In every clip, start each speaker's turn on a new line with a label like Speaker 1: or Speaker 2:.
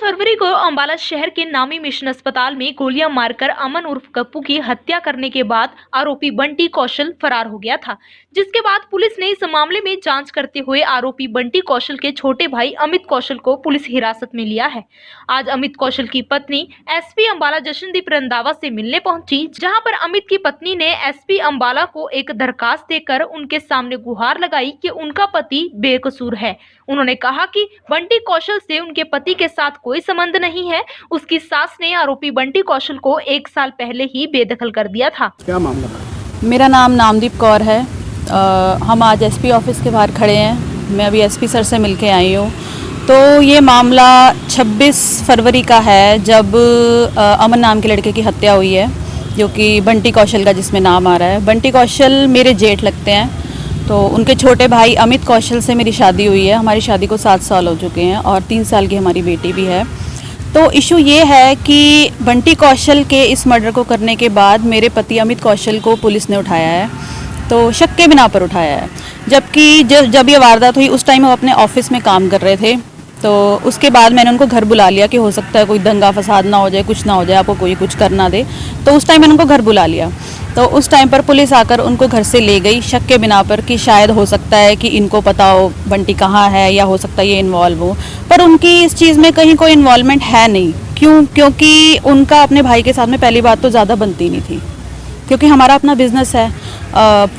Speaker 1: फरवरी को अंबाला शहर के नामी मिशन अस्पताल में गोलियां मारकर अमन उर्फ गप्पू की हत्या करने के बाद आरोपी बंटी कौशल फरार हो गया था, जिसके बाद पुलिस ने इस मामले में जांच करते हुए आरोपी बंटी कौशल के छोटे भाई अमित कौशल को पुलिस हिरासत में लिया है। आज अमित कौशल की पत्नी एसपी अंबाला जशनदीप रंधावा से मिलने पहुंची, जहां पर अमित की पत्नी ने एसपी अंबाला को एक दरखास्त देकर उनके सामने गुहार लगाई कि उनका पति बेकसूर है। उन्होंने कहा कि बंटी कौशल से उनके पति के साथ कोई संबंध नहीं है। उसकी सास ने आरोपी बंटी कौशल को 1 साल पहले ही बेदखल कर दिया था।
Speaker 2: क्या मामला था?
Speaker 3: मेरा नाम नामदीप कौर है। हम आज एसपी ऑफिस के बाहर खड़े हैं। मैं अभी एसपी सर से मिलके आई हूँ। तो ये मामला 26 फरवरी का है, जब अमन नाम के लड़के की हत्या हुई है, जो कि बंटी कौशल का जिसमें नाम आ रहा है। बंटी कौशल मेरे जेठ लगते हैं। तो उनके छोटे भाई अमित कौशल से मेरी शादी हुई है। हमारी शादी को 7 साल हो चुके हैं और 3 साल की हमारी बेटी भी है। तो इशू ये है कि बंटी कौशल के इस मर्डर को करने के बाद मेरे पति अमित कौशल को पुलिस ने उठाया है, तो शक के बिना पर उठाया है। जबकि जब ये वारदात हुई उस टाइम वो अपने ऑफिस में काम कर रहे थे। तो उसके बाद मैंने उनको घर बुला लिया कि हो सकता है कोई दंगा फसाद ना हो जाए, कुछ ना हो जाए, आपको कोई कुछ कर ना दे। तो उस टाइम मैंने उनको घर बुला लिया। तो उस टाइम पर पुलिस आकर उनको घर से ले गई, शक के बिना पर कि शायद हो सकता है कि इनको पता हो बंटी कहाँ है, या हो सकता है ये इन्वॉल्व हो। पर उनकी इस चीज़ में कहीं कोई इन्वॉल्वमेंट है नहीं। क्योंकि उनका अपने भाई के साथ में पहली बात तो ज़्यादा बनती नहीं थी, क्योंकि हमारा अपना बिज़नेस है।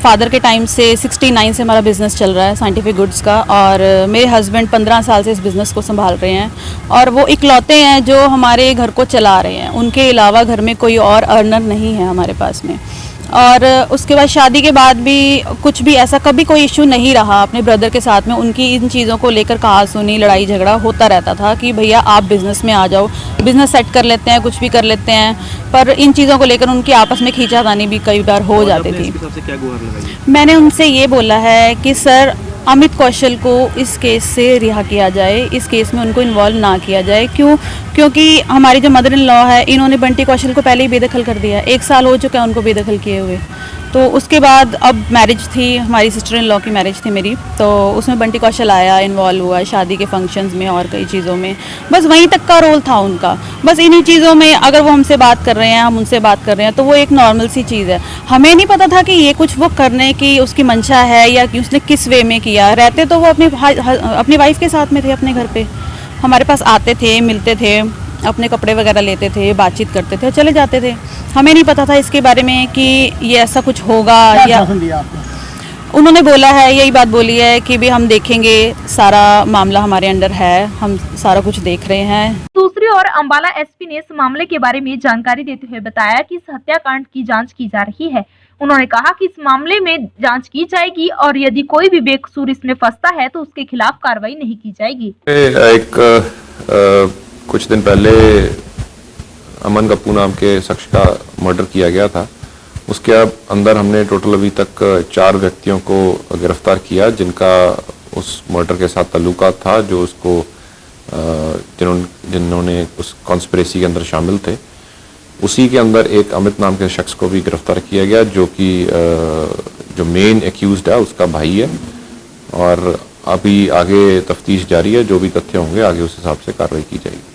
Speaker 3: फादर के टाइम से 69 से हमारा बिज़नेस चल रहा है साइंटिफिक गुड्स का, और मेरे हस्बैंड 15 साल से इस बिज़नेस को संभाल रहे हैं, और वो इकलौते हैं जो हमारे घर को चला रहे हैं। उनके अलावा घर में कोई और अर्नर नहीं है हमारे पास में। और उसके बाद शादी के बाद भी कुछ भी ऐसा कभी कोई इशू नहीं रहा अपने ब्रदर के साथ में। उनकी इन चीज़ों को लेकर कहा सुनी, लड़ाई झगड़ा होता रहता था कि भैया आप बिज़नेस में आ जाओ, बिज़नेस सेट कर लेते हैं, कुछ भी कर लेते हैं। पर इन चीज़ों को लेकर उनकी आपस में खींचातानी भी कई बार हो जाती थी। मैंने उनसे ये बोला है कि सर अमित कौशल को इस केस से रिहा किया जाए, इस केस में उनको इन्वॉल्व ना किया जाए। क्योंकि हमारी जो मदर इन लॉ है, इन्होंने बंटी कौशल को पहले ही बेदखल कर दिया। 1 साल हो चुका है उनको बेदखल किए हुए। तो उसके बाद अब मैरिज थी, हमारी सिस्टर इन लॉ की मैरिज थी मेरी, तो उसमें बंटी कौशल आया, इन्वॉल्व हुआ शादी के फंक्शंस में और कई चीज़ों में। बस वहीं तक का रोल था उनका। बस इन्हीं चीज़ों में अगर वो हमसे बात कर रहे हैं, हम उनसे बात कर रहे हैं, तो वो एक नॉर्मल सी चीज़ है। हमें नहीं पता था कि ये कुछ वो करने की उसकी मंशा है या कि उसने किस वे में किया। रहते तो वो अपनी वाइफ के साथ में थे, अपने घर पे हमारे पास आते थे, मिलते थे, अपने कपड़े वगैरह लेते थे, बातचीत करते थे, चले जाते थे। हमें नहीं पता था इसके बारे में कि ये ऐसा कुछ होगा। या उन्होंने बोला है, यही बात बोली है कि भी हम देखेंगे, सारा मामला हमारे अंडर है, हम सारा कुछ देख रहे हैं।
Speaker 1: दूसरी ओर अंबाला एसपी ने इस मामले के बारे में जानकारी देते हुए बताया कि इस हत्याकांड की जांच की जा रही है। उन्होंने कहा कि इस मामले में जांच की जाएगी और यदि कोई भी बेकसूर इसमें फंसता है तो उसके खिलाफ कार्रवाई नहीं की जाएगी।
Speaker 4: कुछ दिन पहले अमन गप्पू नाम के शख्स का मर्डर किया गया था। उसके अंदर हमने टोटल अभी तक 4 व्यक्तियों को गिरफ्तार किया, जिनका उस मर्डर के साथ ताल्लुकात था, जो उसको जिन्होंने उस कॉन्स्पिरेसी के अंदर शामिल थे। उसी के अंदर एक अमित नाम के शख्स को भी गिरफ्तार किया गया, जो कि जो मेन एक्यूज्ड है उसका भाई है। और अभी आगे तफ्तीश जारी है, जो भी तथ्य होंगे आगे उस हिसाब से कार्रवाई की जाएगी।